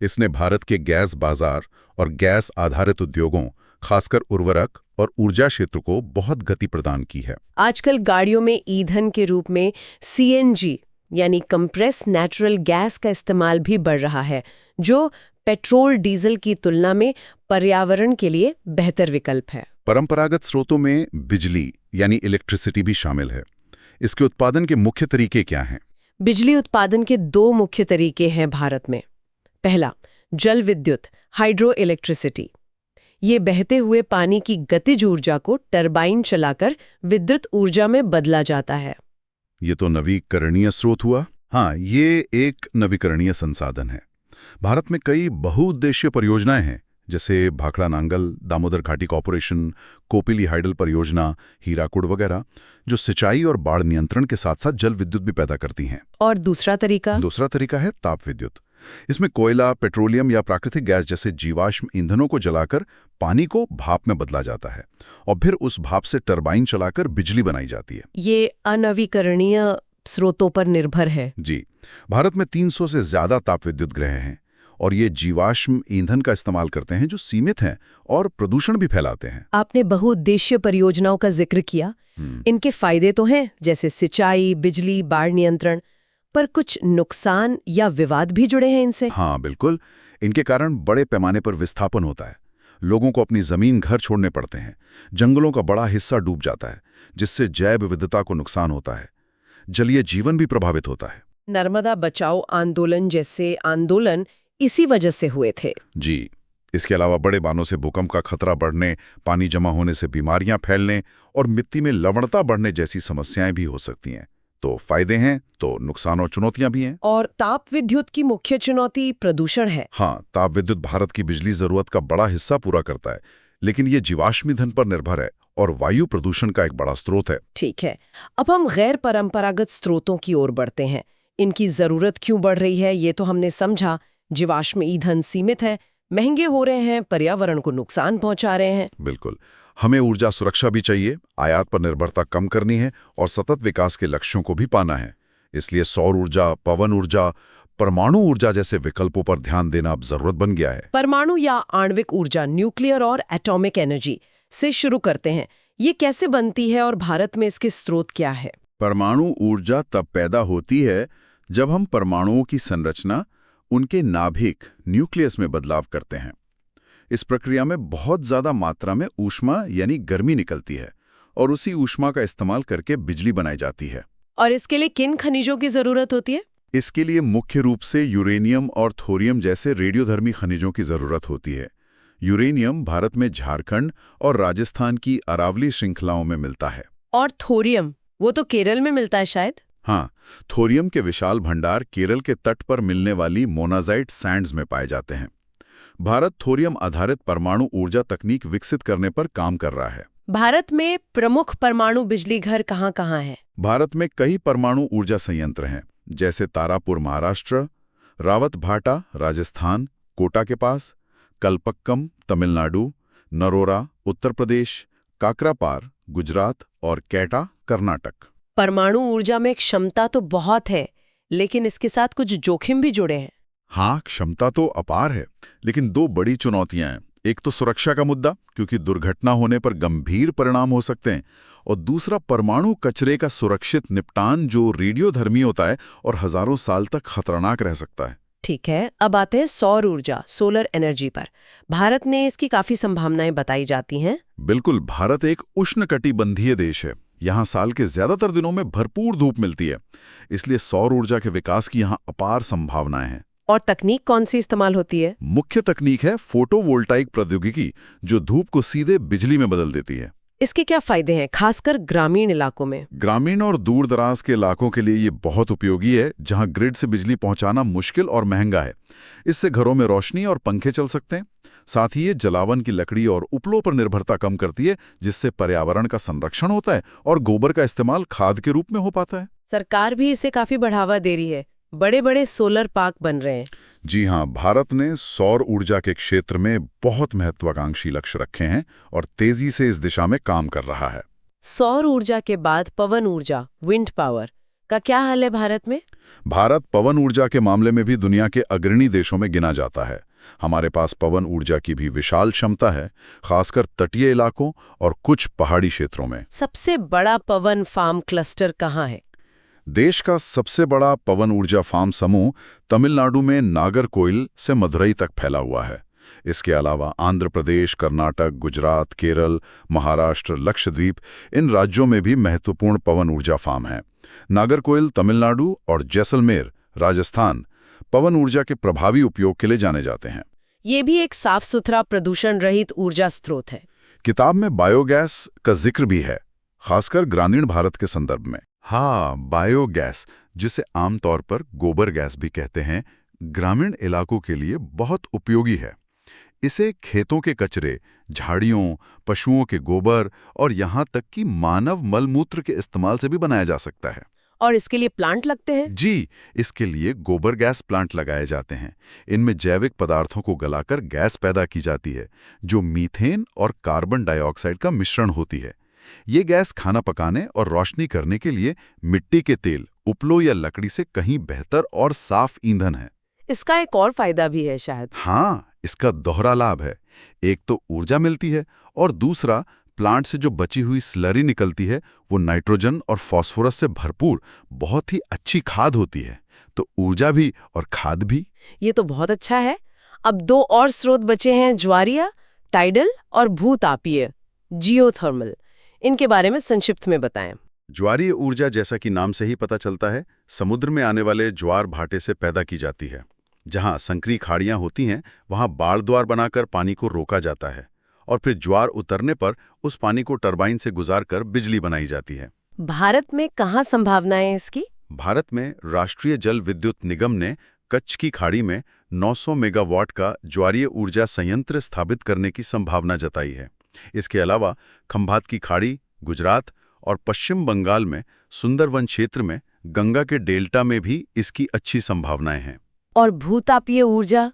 इसने भारत के गैस बाजार और गैस आधारित उद्योगों, खासकर उर्वरक और ऊर्जा क्षेत्र को बहुत गति प्रदान की है। आजकल गाड़ियों में ईंधन के रूप में CNG यानी कंप्रेस नेचुरल गैस का इस्तेमाल भी बढ़ रहा है, जो पेट्रोल डीजल की तुलना में पर्यावरण के लिए बेहतर विकल्प है। परंपरागत स्रोतों में बिजली यानी इलेक्ट्रिसिटी भी शामिल है। इसके उत्पादन के मुख्य तरीके क्या हैं? बिजली उत्पादन के 2 मुख्य तरीके हैं भारत में। पहला, जल विद्युत हाइड्रो इलेक्ट्रिसिटी। ये बहते हुए पानी की गतिज ऊर्जा को टरबाइन चलाकर विद्युत ऊर्जा में बदला जाता है। ये तो नवीकरणीय स्रोत हुआ। हाँ, ये एक नवीकरणीय संसाधन है। भारत में कई बहुउद्देशीय परियोजनाएं हैं, जैसे भाखड़ा नांगल, दामोदर घाटी कॉर्पोरेशन, कोपिली हाइडल परियोजना, हीराकुड वगैरह, जो सिंचाई और बाढ़ नियंत्रण के साथ साथ जल विद्युत भी पैदा करती हैं। और दूसरा तरीका है ताप विद्युत। इसमें कोयला, पेट्रोलियम या प्राकृतिक गैस जैसे जीवाश्म ईंधनों को जलाकर पानी को भाप में बदला जाता है और फिर उस भाप से टरबाइन चलाकर बिजली बनाई जाती है। ये अनवीकरणीय स्रोतों पर निर्भर है। जी, भारत में 300 से ज्यादा ताप विद्युत गृह हैं और ये जीवाश्म ईंधन का इस्तेमाल करते हैं, जो सीमित हैं और प्रदूषण भी फैलाते हैं। आपने बहुउद्देशीय परियोजनाओं का जिक्र किया। इनके फायदे तो हैं, जैसे सिंचाई, बिजली, बाढ़ नियंत्रण, पर कुछ नुकसान या विवाद भी जुड़े हैं इनसे। हाँ बिल्कुल, इनके कारण बड़े पैमाने पर विस्थापन होता है। लोगों को अपनी जमीन घर छोड़ने पड़ते हैं। जंगलों का बड़ा हिस्सा डूब जाता है, जिससे जैव विविधता को नुकसान होता है। जलीय जीवन भी प्रभावित होता है। नर्मदा बचाओ आंदोलन जैसे आंदोलन इसी वजह से हुए थे। जी, इसके अलावा बड़े बांधों से भूकंप का खतरा बढ़ने, पानी जमा होने से बीमारियां फैलने और मिट्टी में लवणता बढ़ने जैसी समस्याएं भी हो सकती हैं। तो फायदे हैं तो नुकसान और चुनौतियां भी हैं। और ताप विद्युत की मुख्य चुनौती प्रदूषण है। हाँ, ताप विद्युत भारत की बिजली जरूरत का बड़ा हिस्सा पूरा करता है, लेकिन ये जीवाश्म ईंधन पर निर्भर है और वायु प्रदूषण का एक बड़ा स्रोत है। ठीक है, अब हम गैर परंपरागत स्रोतों की ओर बढ़ते हैं। इनकी जरूरत क्यों बढ़ रही है, ये तो हमने समझा। जीवाश्म ईंधन सीमित है, महंगे हो रहे हैं, पर्यावरण को नुकसान पहुंचा रहे हैं। बिल्कुल। हमें ऊर्जा सुरक्षा भी चाहिए, आयात पर निर्भरता कम करनी है और सतत विकास के लक्ष्यों को भी पाना है। इसलिए सौर ऊर्जा, पवन ऊर्जा, परमाणु ऊर्जा जैसे विकल्पों पर ध्यान देना अब जरूरत बन गया है। परमाणु या आणविक ऊर्जा, न्यूक्लियर और एटॉमिक एनर्जी से शुरू करते हैं। ये कैसे बनती है और भारत में इसके स्रोत क्या है? परमाणु ऊर्जा तब पैदा होती है जब हम परमाणुओं की संरचना, उनके नाभिक न्यूक्लियस में बदलाव करते हैं। इस प्रक्रिया में बहुत ज्यादा मात्रा में ऊष्मा यानी गर्मी निकलती है और उसी ऊष्मा का इस्तेमाल करके बिजली बनाई जाती है। और इसके लिए किन खनिजों की जरूरत होती है? इसके लिए मुख्य रूप से यूरेनियम और थोरियम जैसे रेडियोधर्मी खनिजों की जरूरत होती है। यूरेनियम भारत में झारखंड और राजस्थान की अरावली श्रृंखलाओं में मिलता है। और थोरियम, वो तो केरल में मिलता है शायद। हाँ, थोरियम के विशाल भंडार केरल के तट पर मिलने वाली मोनाजाइट सैंड्स में पाए जाते हैं। भारत थोरियम आधारित परमाणु ऊर्जा तकनीक विकसित करने पर काम कर रहा है। भारत में प्रमुख परमाणु बिजली घर कहाँ-कहाँ हैं? भारत में कई परमाणु ऊर्जा संयंत्र हैं, जैसे तारापुर महाराष्ट्र, रावतभाटा राजस्थान कोटा के पास, कलपक्कम तमिलनाडु, नरोरा उत्तर प्रदेश, काकरापार गुजरात और कैटा कर्नाटक। परमाणु ऊर्जा में क्षमता तो बहुत है, लेकिन इसके साथ कुछ जोखिम भी जुड़े हैं। हाँ, क्षमता तो अपार है, लेकिन दो बड़ी चुनौतियां हैं। एक तो सुरक्षा का मुद्दा, क्योंकि दुर्घटना होने पर गंभीर परिणाम हो सकते हैं, और दूसरा परमाणु कचरे का सुरक्षित निपटान जो रेडियोधर्मी होता है और हजारों साल तक खतरनाक रह सकता है। ठीक है, अब आते हैं सौर ऊर्जा, सोलर एनर्जी पर। भारत ने इसकी काफी संभावनाएं बताई जाती हैं। बिल्कुल, भारत एक उष्णकटिबंधीय देश है। यहाँ साल के ज्यादातर दिनों में भरपूर धूप मिलती है, इसलिए सौर ऊर्जा के विकास की यहाँ अपार संभावनाएं हैं। और तकनीक कौन सी इस्तेमाल होती है? मुख्य तकनीक है फोटोवोल्टाइक प्रौद्योगिकी, जो धूप को सीधे बिजली में बदल देती है। इसके क्या फायदे हैं, खासकर ग्रामीण इलाकों में? ग्रामीण और दूर दराज के इलाकों के लिए ये बहुत उपयोगी है, जहां ग्रिड से बिजली पहुंचाना मुश्किल और महंगा है। इससे घरों में रोशनी और पंखे चल सकते हैं। साथ ही ये जलावन की लकड़ी और उपलों पर निर्भरता कम करती है, जिससे पर्यावरण का संरक्षण होता है और गोबर का इस्तेमाल खाद के रूप में हो पाता है। सरकार भी इसे काफी बढ़ावा दे रही है, बड़े बड़े सोलर पार्क बन रहे हैं। जी हाँ, भारत ने सौर ऊर्जा के क्षेत्र में बहुत महत्वाकांक्षी लक्ष्य रखे हैं और तेजी से इस दिशा में काम कर रहा है। सौर ऊर्जा के बाद पवन ऊर्जा, विंड पावर का क्या हाल है भारत में? भारत पवन ऊर्जा के मामले में भी दुनिया के अग्रणी देशों में गिना जाता है। हमारे पास पवन ऊर्जा की भी विशाल क्षमता है, खासकर तटीय इलाकों और कुछ पहाड़ी क्षेत्रों में। सबसे बड़ा पवन फार्म क्लस्टर कहाँ है? देश का सबसे बड़ा पवन ऊर्जा फार्म समूह तमिलनाडु में नागरकोइल से मदुरई तक फैला हुआ है। इसके अलावा आंध्र प्रदेश, कर्नाटक, गुजरात, केरल, महाराष्ट्र, लक्षद्वीप, इन राज्यों में भी महत्वपूर्ण पवन ऊर्जा फार्म हैं। नागरकोइल तमिलनाडु और जैसलमेर राजस्थान पवन ऊर्जा के प्रभावी उपयोग के लिए जाने जाते हैं। ये भी एक साफ सुथरा प्रदूषण रहित ऊर्जा स्रोत है। किताब में बायोगैस का जिक्र भी है, खासकर ग्रामीण भारत के संदर्भ में। हाँ, बायोगैस, जिसे आमतौर पर गोबर गैस भी कहते हैं, ग्रामीण इलाकों के लिए बहुत उपयोगी है। इसे खेतों के कचरे, झाड़ियों, पशुओं के गोबर और यहाँ तक कि मानव मलमूत्र के इस्तेमाल से भी बनाया जा सकता है। और इसके लिए प्लांट लगते हैं? जी, इसके लिए गोबर गैस प्लांट लगाए जाते हैं। इनमें जैविक पदार्थों को गलाकर गैस पैदा की जाती है, जो मीथेन और कार्बन डाइऑक्साइड का मिश्रण होती है। ये गैस खाना पकाने और रोशनी करने के लिए मिट्टी के तेल, उपलों या लकड़ी से कहीं बेहतर और साफ ईंधन है। इसका एक और फायदा भी है शायद। हाँ, इसका दोहरा लाभ है। एक तो ऊर्जा मिलती है और दूसरा प्लांट से जो बची हुई स्लरी निकलती है वो नाइट्रोजन और फास्फोरस से भरपूर बहुत ही अच्छी खाद होती है। तो ऊर्जा भी और खाद भी। ये तो बहुत अच्छा है। अब दो और स्रोत बचे हैं, ज्वारीय, टाइडल और भूतापीय, जियोथर्मल। इनके बारे में संक्षिप्त में बताएं। ज्वारीय ऊर्जा, जैसा कि नाम से ही पता चलता है, समुद्र में आने वाले ज्वार भाटे से पैदा की जाती है। जहां संकरी खाड़ियां होती हैं, वहां बाड़ द्वार बनाकर पानी को रोका जाता है और फिर ज्वार उतरने पर उस पानी को टरबाइन से गुजारकर बिजली बनाई जाती है। भारत में कहाँ संभावनाएं इसकी? भारत में राष्ट्रीय जल विद्युत निगम ने कच्छ की खाड़ी में 900 मेगावाट का ज्वारीय ऊर्जा संयंत्र स्थापित करने की संभावना जताई है। इसके अलावा खंभात की खाड़ी, गुजरात और पश्चिम बंगाल में सुंदरवन क्षेत्र में गंगा के डेल्टा में भी इसकी अच्छी संभावनाएं हैं। और भूतापीय ऊर्जा?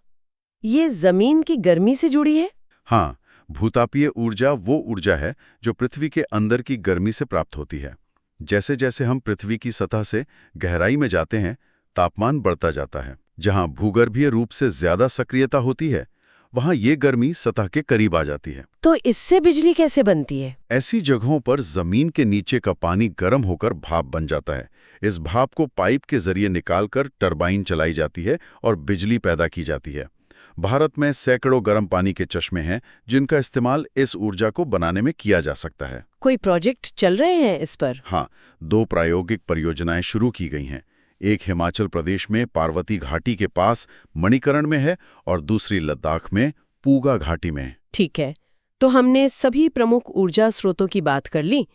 ये जमीन की गर्मी से जुड़ी है? हाँ, भूतापीय ऊर्जा वो ऊर्जा है जो पृथ्वी के अंदर की गर्मी से प्राप्त होती है। जैसे जैसे हम पृथ्वी की सतह से गहराई में जाते हैं, तापमान बढ़ता जाता है। जहां भूगर्भीय रूप से ज्यादा सक्रियता होती है, वहां ये गर्मी सतह के करीब आ जाती है। तो इससे बिजली कैसे बनती है? ऐसी जगहों पर जमीन के नीचे का पानी गर्म होकर भाप बन जाता है। इस भाप को पाइप के जरिए निकालकर टरबाइन चलाई जाती है और बिजली पैदा की जाती है। भारत में सैकड़ों गर्म पानी के चश्मे हैं जिनका इस्तेमाल इस ऊर्जा को बनाने में किया जा सकता है। कोई प्रोजेक्ट चल रहे हैं इस पर? हाँ, 2 प्रायोगिक परियोजनाएं शुरू की गई हैं। एक हिमाचल प्रदेश में पार्वती घाटी के पास मणिकरण में है और दूसरी लद्दाख में पूगा घाटी में है। ठीक है, तो हमने सभी प्रमुख ऊर्जा स्रोतों की बात कर ली।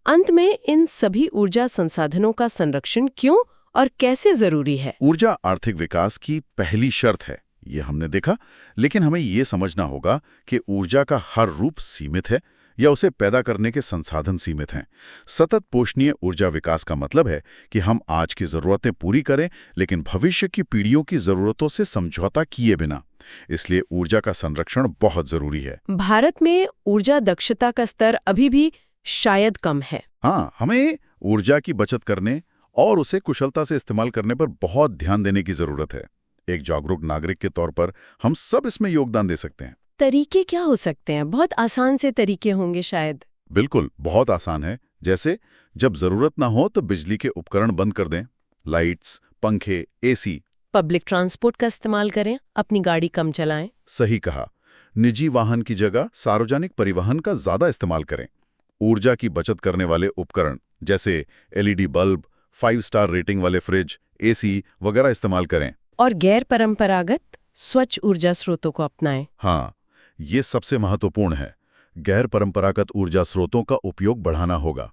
अंत में इन सभी ऊर्जा संसाधनों का संरक्षण क्यों और कैसे जरूरी है? ऊर्जा आर्थिक विकास की पहली शर्त है, ये हमने देखा। लेकिन हमें ये समझना होगा कि ऊर्जा का हर रूप सीमित है या उसे पैदा करने के संसाधन सीमित हैं। सतत पोषणीय ऊर्जा विकास का मतलब है कि हम आज की जरूरतें पूरी करें, लेकिन भविष्य की पीढ़ियों की जरूरतों से समझौता किए बिना। इसलिए ऊर्जा का संरक्षण बहुत जरूरी है। भारत में ऊर्जा दक्षता का स्तर अभी भी शायद कम है। हाँ, हमें ऊर्जा की बचत करने और उसे कुशलता से इस्तेमाल करने पर बहुत ध्यान देने की जरूरत है। एक जागरूक नागरिक के तौर पर हम सब इसमें योगदान दे सकते हैं। तरीके क्या हो सकते हैं? बहुत आसान से तरीके होंगे शायद। बिल्कुल, बहुत आसान है। जैसे जब जरूरत ना हो तो बिजली के उपकरण बंद कर दें, लाइट्स, पंखे, एसी। पब्लिक ट्रांसपोर्ट का इस्तेमाल करें, अपनी गाड़ी कम चलाएं। सही कहा। निजी वाहन की जगह सार्वजनिक परिवहन का ज्यादा इस्तेमाल करें। ऊर्जा की बचत करने वाले उपकरण जैसे एलईडी बल्ब, 5 स्टार रेटिंग वाले फ्रिज, एसी वगैरह इस्तेमाल करें। और गैर परंपरागत स्वच्छ ऊर्जा स्रोतों को अपनाएं। हाँ, ये सबसे महत्वपूर्ण है। गैर परंपरागत ऊर्जा स्रोतों का उपयोग बढ़ाना होगा।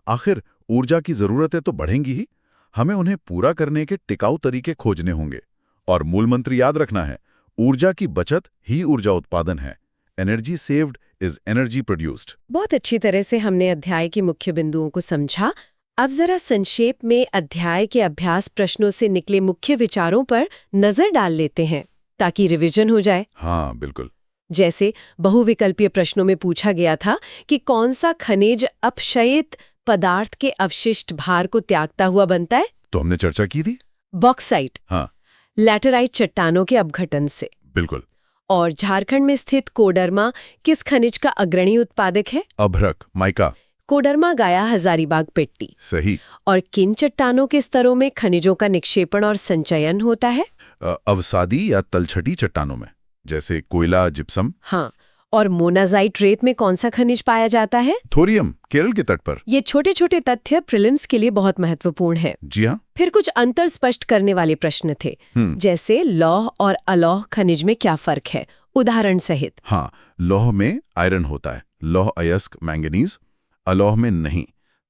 आखिर ऊर्जा की जरूरतें तो बढ़ेंगी ही, हमें उन्हें पूरा करने के टिकाऊ तरीके खोजने होंगे। और मूल मंत्र याद रखना है, ऊर्जा की बचत ही ऊर्जा उत्पादन है। Energy saved is energy produced. बहुत अच्छी तरह से हमने अध्याय के मुख्य बिंदुओं को समझा। अब जरा संक्षेप में अध्याय के अभ्यास प्रश्नों से निकले मुख्य विचारों पर नजर डाल लेते हैं ताकि रिवीजन हो जाए। हाँ, बिल्कुल। जैसे बहुविकल्पीय प्रश्नों में पूछा गया था कि कौन सा खनिज अपक्षयित पदार्थ के अवशिष्ट भार को त्यागता हुआ बनता है? तो हमने चर्चा की थी बॉक्साइट। हाँ, लैटेराइट चट्टानों के अपघटन से। बिल्कुल। और झारखंड में स्थित कोडरमा किस खनिज का अग्रणी उत्पादक है? अभ्रक, माइका। कोडरमा गाया हजारीबाग पेट्टी। सही। और किन चट्टानों के स्तरों में खनिजों का निक्षेपण और संचयन होता है? अवसादी या तलछटी चट्टानों में, जैसे कोयला, जिप्सम। हाँ, और मोनाजाइट रेत में कौन सा खनिज पाया जाता है? थोरियम, केरल के तट पर। ये छोटे छोटे तथ्य प्रीलिम्स के लिए बहुत महत्वपूर्ण है। जी हाँ। फिर कुछ अंतर स्पष्ट करने वाले प्रश्न थे, जैसे लौह और अलौह खनिज में क्या फर्क है, उदाहरण सहित। हाँ, लौह में आयरन होता है, लौह अयस्क मैंगनीज, अलौह में नहीं,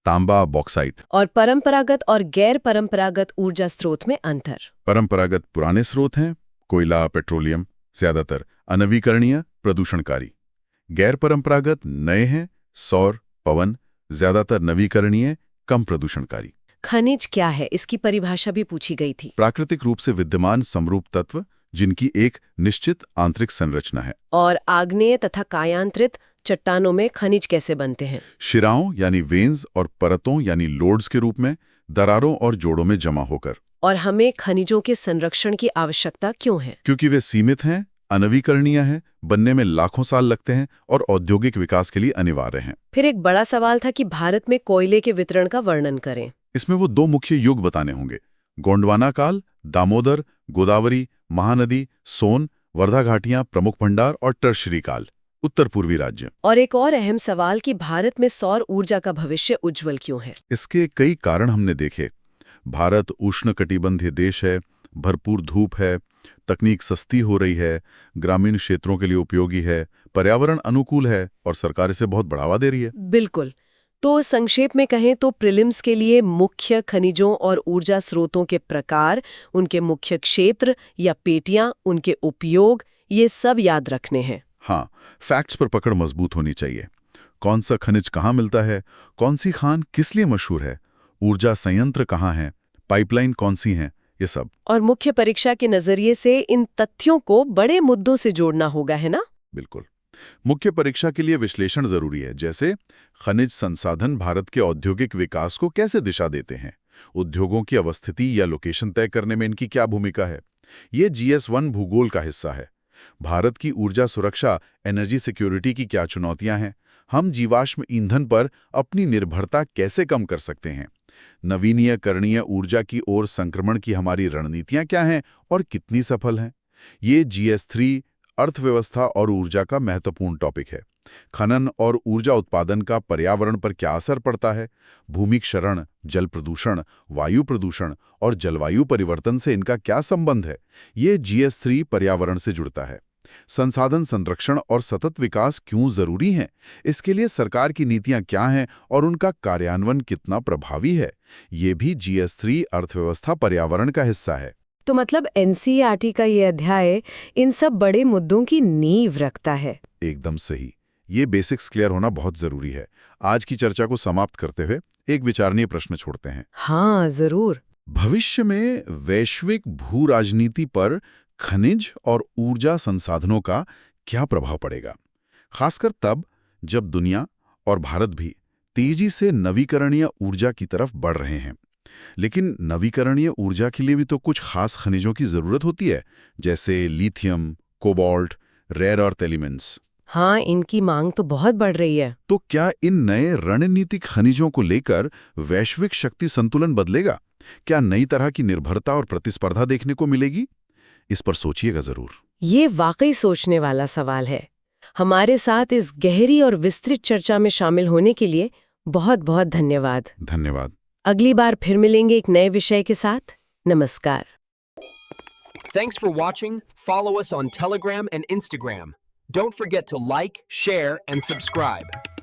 तांबा, बॉक्साइट। और परंपरागत और गैर परंपरागत ऊर्जा स्रोत में अंतर। परंपरागत पुराने स्रोत हैं, कोयला, पेट्रोलियम, ज्यादातर अनवीकरणीय, प्रदूषणकारी। गैर परंपरागत नए हैं, सौर, पवन, ज्यादातर नवीकरणीय, कम प्रदूषणकारी। खनिज क्या है, इसकी परिभाषा भी पूछी गई थी। प्राकृतिक रूप से विद्यमान समरूप तत्व जिनकी एक निश्चित आंतरिक संरचना है। और आग्नेय तथा कायांतरित चट्टानों में खनिज कैसे बनते हैं? शिराओं यानी वेन्स और परतों यानी लोड्स के रूप में, दरारों और जोड़ों में जमा होकर। और हमें खनिजों के संरक्षण की आवश्यकता क्यों है? क्योंकि वे सीमित हैं, अनवीकरणीय हैं, बनने में लाखों साल लगते हैं और औद्योगिक विकास के लिए अनिवार्य हैं। फिर एक बड़ा सवाल था कि भारत में कोयले के वितरण का वर्णन करें। इसमें वो 2 मुख्य युग बताने होंगे, गोंडवाना काल, दामोदर, गोदावरी, महानदी, सोन, वर्धा घाटियां, प्रमुख भंडार, और टर्शरी काल, उत्तर पूर्वी राज्य। और एक और अहम सवाल कि भारत में सौर ऊर्जा का भविष्य उज्जवल क्यों है? इसके कई कारण हमने देखे। भारत उष्णकटिबंधीय देश है, भरपूर धूप है, तकनीक सस्ती हो रही है, ग्रामीण क्षेत्रों के लिए उपयोगी है, पर्यावरण अनुकूल है और सरकार इसे बहुत बढ़ावा दे रही है। बिल्कुल। तो संक्षेप में कहें तो प्रीलिम्स के लिए मुख्य खनिजों और ऊर्जा स्रोतों के प्रकार, उनके मुख्य क्षेत्र या पेटियां, उनके उपयोग, ये सब याद रखने हैं। हाँ, फैक्ट्स पर पकड़ मजबूत होनी चाहिए। कौन सा खनिज कहाँ मिलता है, कौन सी खान किस लिए मशहूर है, ऊर्जा संयंत्र कहाँ है, पाइपलाइन कौन सी हैं, ये सब। और मुख्य परीक्षा के नजरिए से इन तथ्यों को बड़े मुद्दों से जोड़ना होगा, है ना? बिल्कुल। मुख्य परीक्षा के लिए विश्लेषण जरूरी है, जैसे खनिज संसाधन भारत के औद्योगिक विकास को कैसे दिशा देते हैं, उद्योगों की अवस्थिति या लोकेशन तय करने में इनकी क्या भूमिका है। ये GS1 भूगोल का हिस्सा है। भारत की ऊर्जा सुरक्षा, एनर्जी सिक्योरिटी की क्या चुनौतियां हैं, हम जीवाश्म ईंधन पर अपनी निर्भरता कैसे कम कर सकते हैं, नवीनीकरणीय ऊर्जा की ओर संक्रमण की हमारी रणनीतियां क्या हैं और कितनी सफल हैं। ये GS3 अर्थव्यवस्था और ऊर्जा का महत्वपूर्ण टॉपिक है। खनन और ऊर्जा उत्पादन का पर्यावरण पर क्या असर पड़ता है, भूमि क्षरण, जल प्रदूषण, वायु प्रदूषण और जलवायु परिवर्तन से इनका क्या संबंध है, ये GS3 पर्यावरण से जुड़ता है। संसाधन संरक्षण और सतत विकास क्यों जरूरी हैं, इसके लिए सरकार की नीतियां क्या हैं और उनका कार्यान्वयन कितना प्रभावी है, ये भी GS3 अर्थव्यवस्था पर्यावरण का हिस्सा है। तो मतलब NCERT का ये अध्याय इन सब बड़े मुद्दों की नींव रखता है। एकदम सही। ये बेसिक्स क्लियर होना बहुत जरूरी है। आज की चर्चा को समाप्त करते हुए एक विचारणीय प्रश्न छोड़ते हैं। हाँ, जरूर। भविष्य में वैश्विक भू राजनीति पर खनिज और ऊर्जा संसाधनों का क्या प्रभाव पड़ेगा, खासकर तब जब दुनिया और भारत भी तेजी से नवीकरणीय ऊर्जा की तरफ बढ़ रहे हैं। लेकिन नवीकरणीय ऊर्जा के लिए भी तो कुछ खास खनिजों की जरूरत होती है, जैसे lithium, cobalt, rare earth elements. हाँ, इनकी मांग तो बहुत बढ़ रही है। तो क्या इन नए रणनीतिक खनिजों को लेकर वैश्विक शक्ति संतुलन बदलेगा? क्या नई तरह की निर्भरता और प्रतिस्पर्धा देखने को मिलेगी? इस पर सोचिएगा जरूर। ये वाकई सोचने वाला सवाल है। हमारे साथ इस गहरी और विस्तृत चर्चा में शामिल होने के लिए बहुत बहुत धन्यवाद। धन्यवाद। अगली बार फिर मिलेंगे एक नए विषय के साथ। नमस्कार। Thanks for watching. Follow us on Telegram and Instagram. Don't forget to like, share, and subscribe.